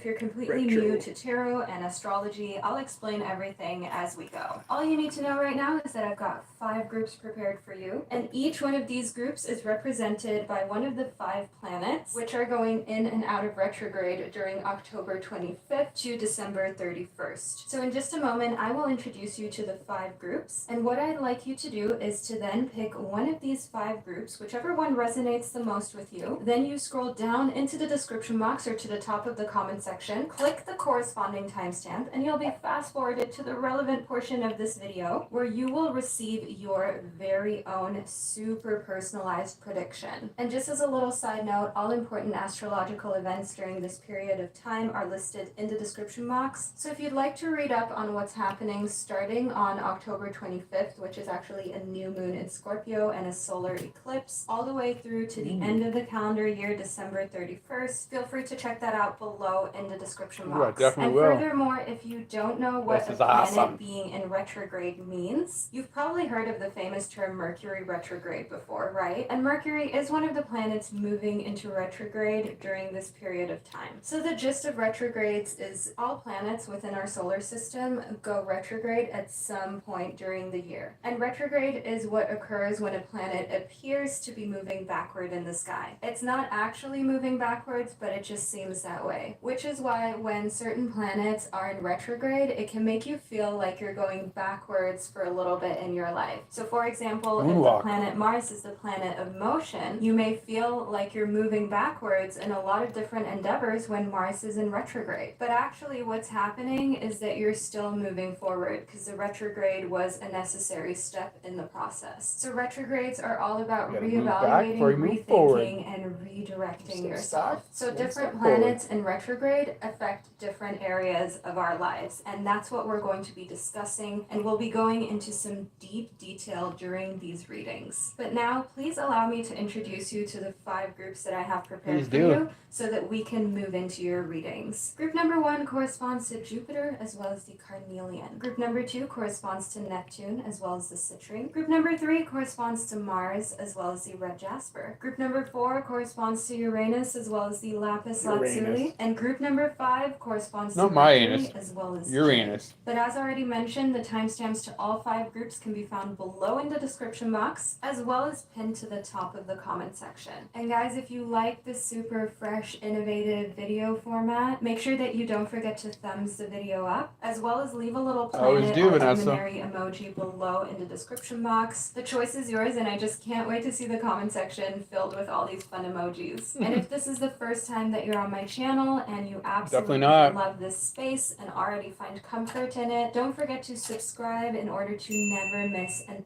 if you're completely new to tarot and astrology, I'll explain everything as we go. All you need to know right now is that I've got 5 groups prepared for you, and each one of these groups is represented by one of the 5 planets, which are going in and out of retrograde during October 25th to December 31st. So in just a moment, I will introduce you to the 5 groups, and what I'd like you to do is to then pick one of these 5 groups, whichever one resonates the most with you. Then you scroll down into the description box or to the top of the comment section, click the corresponding timestamp, and you'll be fast forwarded to the relevant portion of this video where you will receive your very own super personalized prediction. And just as a little side note, all important astrological events during this period of time are listed in the description box. So if you'd like to read up on what's happening starting on October 25th, which is actually a new moon in Scorpio and a solar eclipse, all the way through to the end of the calendar year, December 31st, feel free to check that out below in the description box. I definitely and will. Furthermore, if you don't know what a planet being in retrograde means, you've probably heard of the famous term Mercury retrograde before, right? And Mercury is one of the planets moving into retrograde during this period of time. So the gist of retrogrades is all planets within our solar system go retrograde at some point during the year. And retrograde is what occurs when a planet appears to be moving backward in the sky. It's not actually moving backwards, but it just seems that way. Which is why when certain planets are in retrograde, it can make you feel like you're going backwards for a little bit in your life. So for example, if the planet Mars is the planet of motion, you may feel like you're moving backwards in a lot of different endeavors when Mars is in retrograde. But actually what's happening is that you're still moving forward because the retrograde was a necessary step in the process. So retrogrades are all about reevaluating, rethinking, and redirecting yourself. So different planets in retrograde affect different areas of our lives, and that's what we're going to be discussing, and we'll be going into some deep detail during these readings. But now, please allow me to introduce you to the 5 groups that I have prepared for you so that we can move into your readings. Group number 1 corresponds to Jupiter as well as the carnelian. Group number 2 corresponds to Neptune as well as the citrine. Group number 3 corresponds to Mars as well as the red jasper. Group number 4 corresponds to Uranus as well as the lapis lazuli. And group number 5 corresponds to Mercury as well as Uranus. But as already mentioned, the timestamps to all 5 groups can be found below in the description box as well as pinned to the top of the comment section. And guys, if you like this super fresh, innovative video format, make sure that you don't forget to thumbs the video up as well as leave a little planet or luminary emoji below in the description box. The choice is yours, and I just can't wait to see the comment section filled with all these fun emojis. And if this is the first time that you're on my channel and you absolutely love this space and already find comfort in it, don't forget to subscribe in order to never miss an...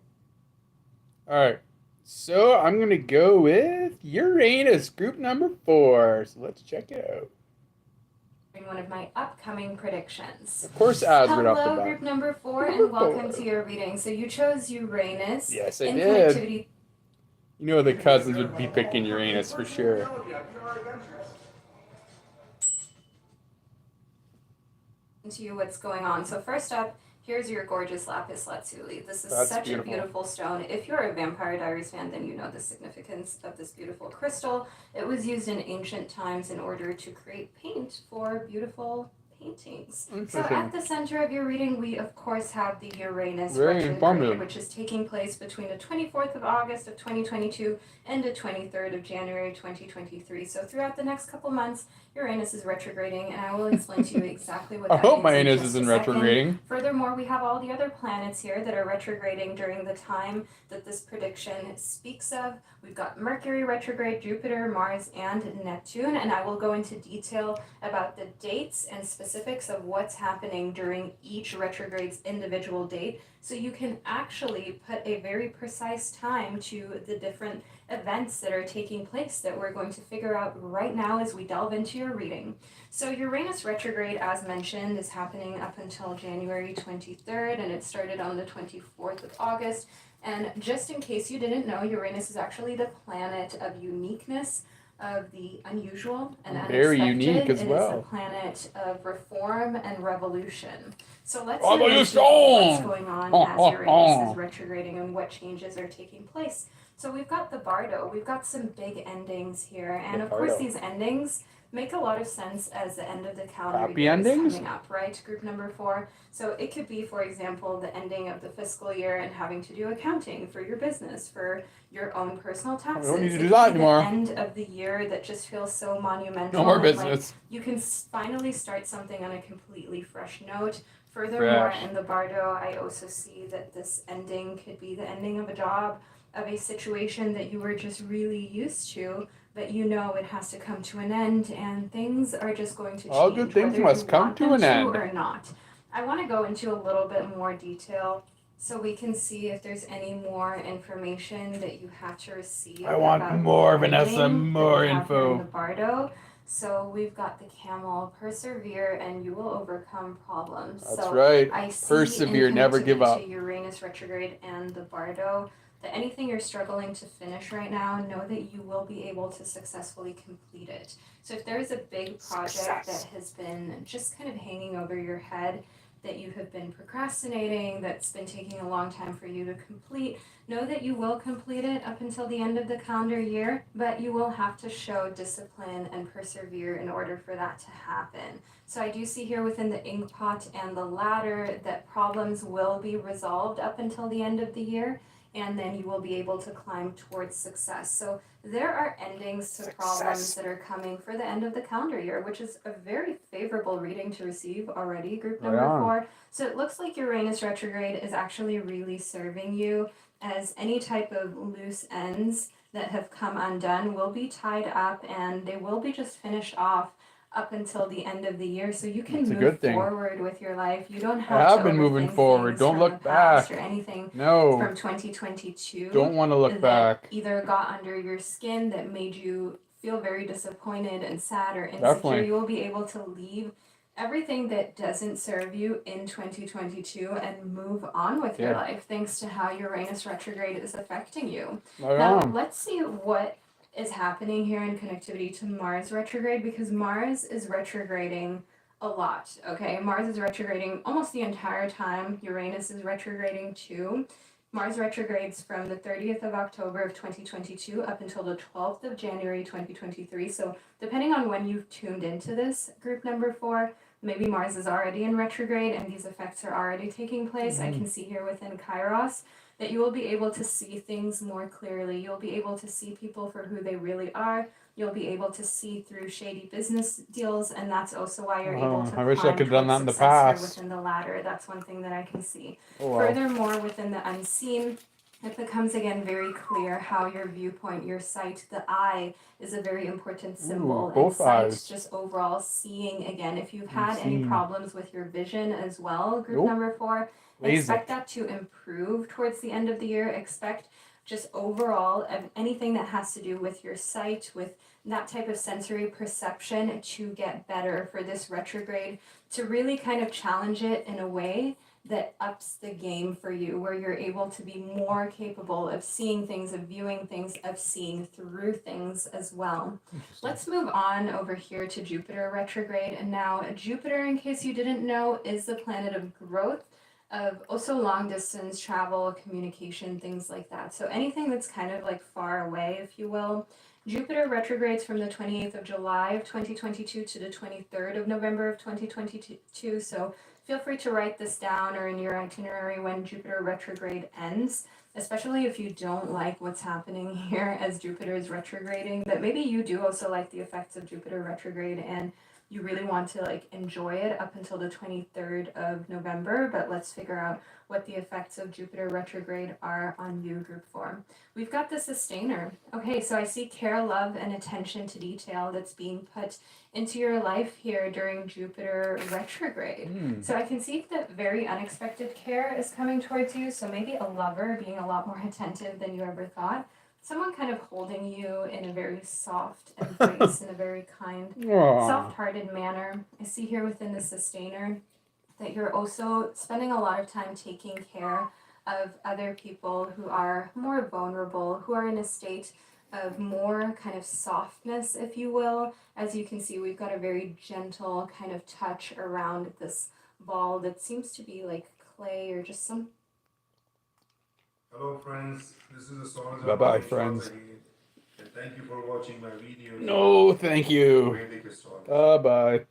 Alright, so I'm going to go with Uranus, group number 4. So let's check it out. One of my upcoming predictions. Of course, off the bat. Hello, group number 4, and welcome to your reading. So you chose Uranus. Yes, I did. You know the cousins would be picking Uranus for sure. To you what's going on. So first up, here's your gorgeous lapis lazuli. This is such a beautiful stone. If you're a Vampire Diaries fan, then you know the significance of this beautiful crystal. It was used in ancient times in order to create paint for beautiful paintings. So at the center of your reading, we of course have the Uranus retrograde, which is taking place between the 24th of August of 2022 and the 23rd of January 2023. So throughout the next couple months, Uranus is retrograding, and I will explain to you exactly what that means. I hope my Uranus isn't retrograding. Furthermore, we have all the other planets here that are retrograding during the time that this prediction speaks of. We've got Mercury retrograde, Jupiter, Mars, and Neptune, and I will go into detail about the dates and specifics of what's happening during each retrograde's individual date, so you can actually put a very precise time to the different events that are taking place that we're going to figure out right now as we delve into your reading. So Uranus retrograde, as mentioned, is happening up until January 23rd, and it started on the 24th of August. And just in case you didn't know, Uranus is actually the planet of uniqueness, of the unusual and unexpected. Very unique as well. It is the planet of reform and revolution. So let's see what's going on as Uranus is retrograding and what changes are taking place. So we've got the Bardo. We've got some big endings here. And of course, these endings, make a lot of sense as the end of the calendar Happy year endings? is coming up, right? Group number 4. So it could be, for example, the ending of the fiscal year and having to do accounting for your business, for your own personal taxes. I don't need to It do could that be anymore. the end of the year that just feels so monumental. No more and, business. like, you can finally start something on a completely fresh note. Furthermore, in the Bardo, I also see that this ending could be the ending of a job, of a situation that you were just really used to, but you know it has to come to an end, and things are just going to change. All good things whether must you come want to them an end. or not. I want to go into a little bit more detail so we can see if there's any more information that you have to receive. I want about more, the Vanessa, ending that more we have here in info. the Bardo. So we've got the camel, persevere, and you will overcome problems. That's so right. I see Persevere, in never give up. to Uranus retrograde and the Bardo that anything you're struggling to finish right now, know that you will be able to successfully complete it. So if there's a big project that has been just kind of hanging over your head, that you have been procrastinating, that's been taking a long time for you to complete, know that you will complete it up until the end of the calendar year, but you will have to show discipline and persevere in order for that to happen. So I do see here within the ink pot and the ladder that problems will be resolved up until the end of the year, and then you will be able to climb towards success. So there are endings to problems that are coming for the end of the calendar year, which is a very favorable reading to receive already, group number 4. So it looks like Uranus retrograde is actually really serving you, as any type of loose ends that have come undone will be tied up and they will be just finished off up until the end of the year, so you can move forward with your life. You don't have to been moving forward. Don't look back or anything No. from 2022. Don't want to look back. Either got under your skin that made you feel very disappointed and sad or insecure. Definitely. You will be able to leave everything that doesn't serve you in 2022 and move on with your life, thanks to how Uranus retrograde is affecting you. Now, let's see what is happening here in connectivity to Mars retrograde, because Mars is retrograding a lot, okay? Mars is retrograding almost the entire time. Uranus is retrograding too. Mars retrogrades from the 30th of October of 2022 up until the 12th of January 2023. So depending on when you've tuned into this, group number 4, maybe Mars is already in retrograde and these effects are already taking place. I can see here within Kairos that you will be able to see things more clearly. You'll be able to see people for who they really are. You'll be able to see through shady business deals, and that's also why you're able to I wish I could have done that in the past. Within the ladder. That's one thing that I can see. Furthermore, within the unseen, it becomes again very clear how your viewpoint, your sight, the eye is a very important symbol. Both eyes. Just overall seeing again. If you've had any problems with your vision as well, group number 4, expect that to improve towards the end of the year. Expect just overall anything that has to do with your sight, with that type of sensory perception to get better for this retrograde, to really kind of challenge it in a way that ups the game for you, where you're able to be more capable of seeing things, of viewing things, of seeing through things as well. Let's move on over here to Jupiter retrograde. And now Jupiter, in case you didn't know, is the planet of growth, of also long distance travel, communication, things like that. So anything that's kind of like far away, if you will. Jupiter retrogrades from the 28th of July of 2022 to the 23rd of November of 2022. So feel free to write this down or in your itinerary when Jupiter retrograde ends, especially if you don't like what's happening here as Jupiter is retrograding. But maybe you do also like the effects of Jupiter retrograde and you really want to like enjoy it up until the 23rd of November, but let's figure out what the effects of Jupiter retrograde are on you, group 4. We've got the sustainer. Okay, so I see care, love, and attention to detail that's being put into your life here during Jupiter retrograde. So I can see that very unexpected care is coming towards you, so maybe a lover being a lot more attentive than you ever thought. Someone kind of holding you in a very soft embrace, in a very kind, soft-hearted manner. I see here within the sustainer that you're also spending a lot of time taking care of other people who are more vulnerable, who are in a state of more kind of softness, if you will. As you can see, we've got a very gentle kind of touch around this ball that seems to be like clay or just some... Hello friends, this is Astrologer. Bye-bye, friends. And thank you for watching my videos. No, thank you. Vedic astrology. Bye.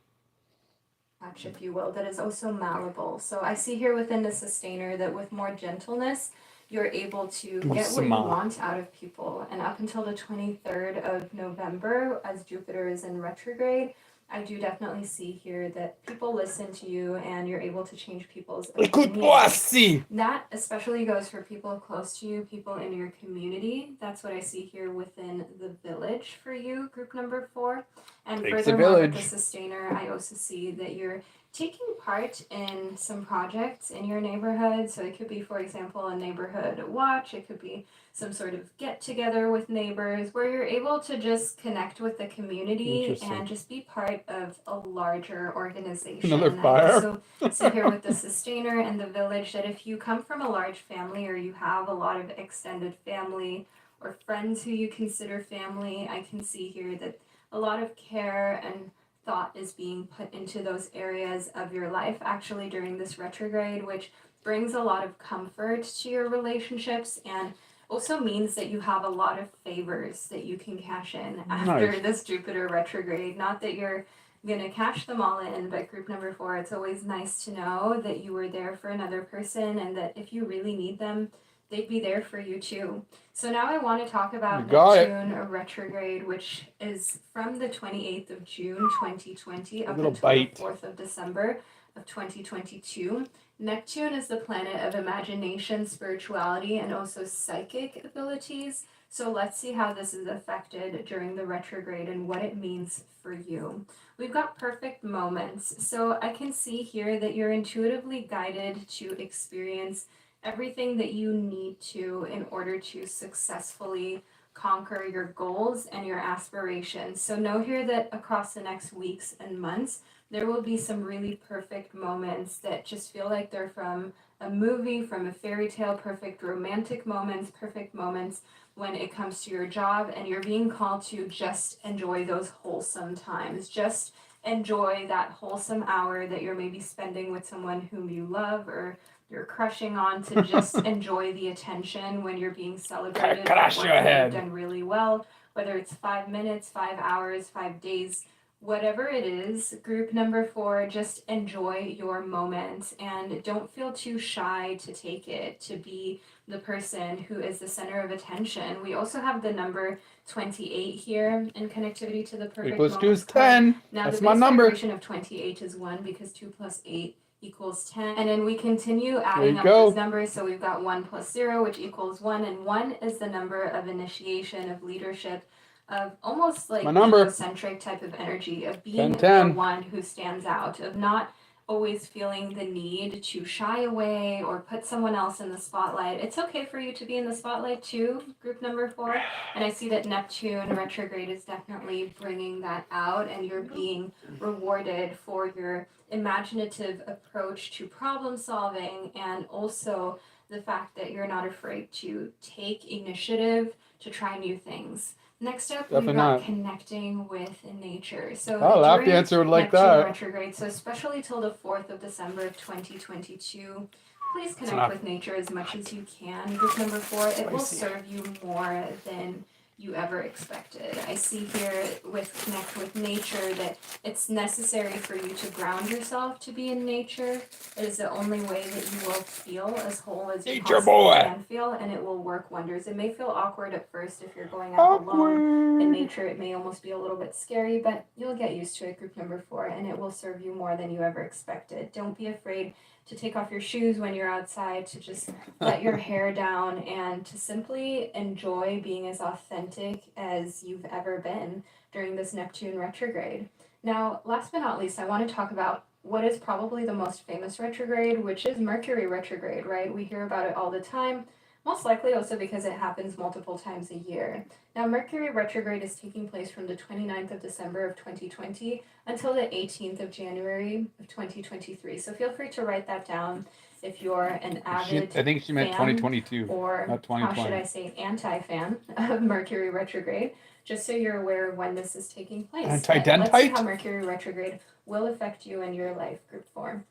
Touch, if you will, that is also malleable. So I see here within the sustainer that with more gentleness, you're able to get what you want out of people. And up until the 23rd of November, as Jupiter is in retrograde, I do definitely see here that people listen to you and you're able to change people's opinions. That especially goes for people close to you, people in your community. That's what I see here within the village for you, group number 4. And furthermore, with the sustainer, I also see that you're taking part in some projects in your neighborhood. So it could be, for example, a neighborhood watch. It could be some sort of get together with neighbors where you're able to just connect with the community and just be part of a larger organization. Another fire. I also see here with the sustainer and the village that if you come from a large family or you have a lot of extended family or friends who you consider family, I can see here that a lot of care and thought is being put into those areas of your life actually during this retrograde, which brings a lot of comfort to your relationships and also means that you have a lot of favors that you can cash in after this Jupiter retrograde. Not that you're going to cash them all in, but group number 4, it's always nice to know that you were there for another person and that if you really need them, they'd be there for you too. So now I want to talk about Neptune retrograde, which is from the 28th of June 2020 up until the 4th of December of 2022. Neptune is the planet of imagination, spirituality, and also psychic abilities. So let's see how this is affected during the retrograde and what it means for you. We've got perfect moments. So I can see here that you're intuitively guided to experience everything that you need to in order to successfully conquer your goals and your aspirations. So know here that across the next weeks and months, there will be some really perfect moments that just feel like they're from a movie, from a fairy tale, perfect romantic moments, perfect moments when it comes to your job, and you're being called to just enjoy those wholesome times. Just enjoy that wholesome hour that you're maybe spending with someone whom you love or you're crushing on, to just enjoy the attention when you're being celebrated for work that you've done really well, whether it's 5 minutes, 5 hours, 5 days, whatever it is. Group number 4, just enjoy your moment and don't feel too shy to take it, to be the person who is the center of attention. We also have the number 28 here in connectivity to the perfect moment. 2 is 10. Now that's the my base number. vibration of 28 is 1 because 2 plus 8 equals 10. And then we continue adding up those numbers. So we've got 1 plus 0, which equals 1. And 1 is the number of initiation, of leadership, of almost like egocentric type of energy, of being the one who stands out, of not always feeling the need to shy away or put someone else in the spotlight. It's okay for you to be in the spotlight too, group number 4. And I see that Neptune retrograde is definitely bringing that out, and you're being rewarded for your imaginative approach to problem solving, and also the fact that you're not afraid to take initiative to try new things. Next up, we've got connecting with nature. So lap dancer would like that. Retrograde, so especially till the 4th of December of 2022, please connect with nature as much as you can. Group number 4, it will serve you more than you ever expected. I see here with connect with nature that it's necessary for you to ground yourself to be in nature. It is the only way that you will feel as whole as you possibly can feel, and it will work wonders. It may feel awkward at first if you're going out alone in nature. It may almost be a little bit scary, but you'll get used to it, group number 4, and it will serve you more than you ever expected. Don't be afraid to take off your shoes when you're outside, to just let your hair down, and to simply enjoy being as authentic as you've ever been during this Neptune retrograde. Now, last but not least, I want to talk about what is probably the most famous retrograde, which is Mercury retrograde, right? We hear about it all the time, most likely also because it happens multiple times a year. Now, Mercury retrograde is taking place from the 29th of December of 2020 until the 18th of January of 2023. So feel free to write that down if you're an avid I think she meant 2022, or not 2020. How should I say anti-fan of Mercury retrograde, just so you're aware of when this is taking place. Let's see how Mercury retrograde will affect you in your life, group 4.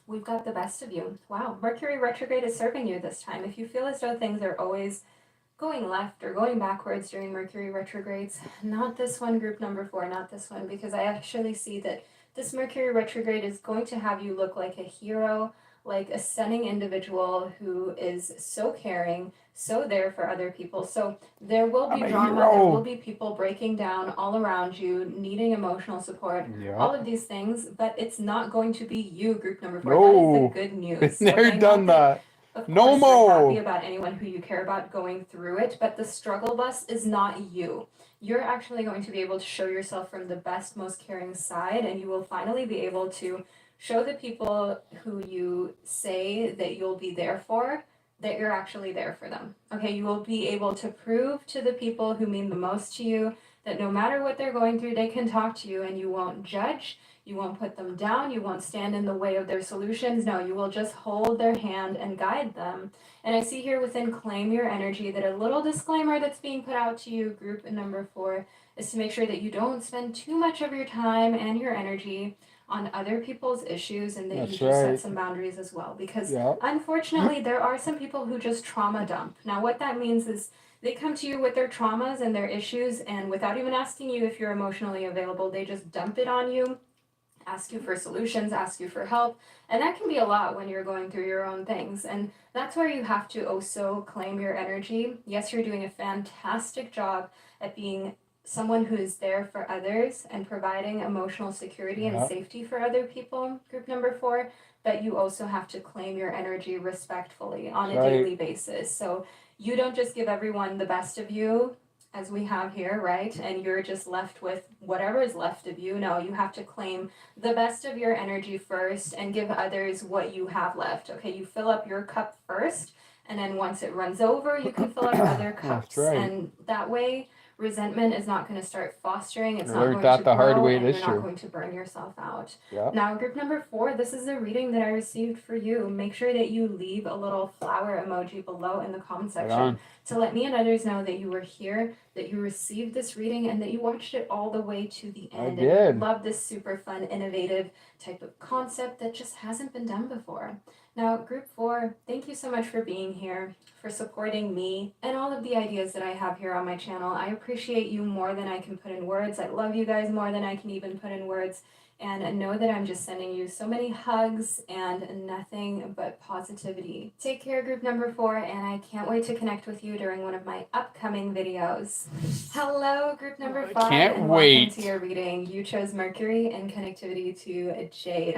We've got the best of you. Wow, Mercury retrograde is serving you this time. If you feel as though things are always going left or going backwards during Mercury retrogrades. Not this one, group number 4, not this one, because I actually see that this Mercury retrograde is going to have you look like a hero, like a stunning individual who is so caring, so there for other people. So there will be I'm a drama, hero. there will be people breaking down all around you, needing emotional support, all of these things, but it's not going to be you, group number 4. That is the good news. Never Okay? done that. Of No course, we're happy more. about anyone who you care about going through it, but the struggle bus is not you. You're actually going to be able to show yourself from the best, most caring side, and you will finally be able to show the people who you say that you'll be there for that you're actually there for them. Okay, you will be able to prove to the people who mean the most to you that no matter what they're going through, they can talk to you and you won't judge. You won't put them down. You won't stand in the way of their solutions. No, you will just hold their hand and guide them. And I see here within Claim Your Energy that a little disclaimer that's being put out to you, group number 4, is to make sure that you don't spend too much of your time and your energy on other people's issues and that you just set some boundaries as well. Because unfortunately, there are some people who just trauma dump. Now, what that means is they come to you with their traumas and their issues, and without even asking you if you're emotionally available, they just dump it on you, ask you for solutions, ask you for help, and that can be a lot when you're going through your own things. And that's where you have to also claim your energy. Yes, you're doing a fantastic job at being someone who is there for others and providing emotional security and safety for other people, group number 4, but you also have to claim your energy respectfully on a daily basis. So you don't just give everyone the best of you, as we have here, right? And you're just left with whatever is left of you. No, you have to claim the best of your energy first and give others what you have left. Okay, you fill up your cup first, and then once it runs over, you can fill up other cups. And that way, resentment is not going to start fostering. It's not going to grow, and you're not going to burn yourself out. Now, group number 4, this is a reading that I received for you. Make sure that you leave a little flower emoji below in the comment section to let me and others know that you were here, that you received this reading, and that you watched it all the way to the end. And love this super fun, innovative type of concept that just hasn't been done before. Now, group 4, thank you so much for being here, for supporting me and all of the ideas that I have here on my channel. I appreciate you more than I can put in words. I love you guys more than I can even put in words. And know that I'm just sending you so many hugs and nothing but positivity. Take care, group number 4, and I can't wait to connect with you during one of my upcoming videos. Hello, group number 5, and welcome to your reading. You chose Mercury and connectivity to Jade.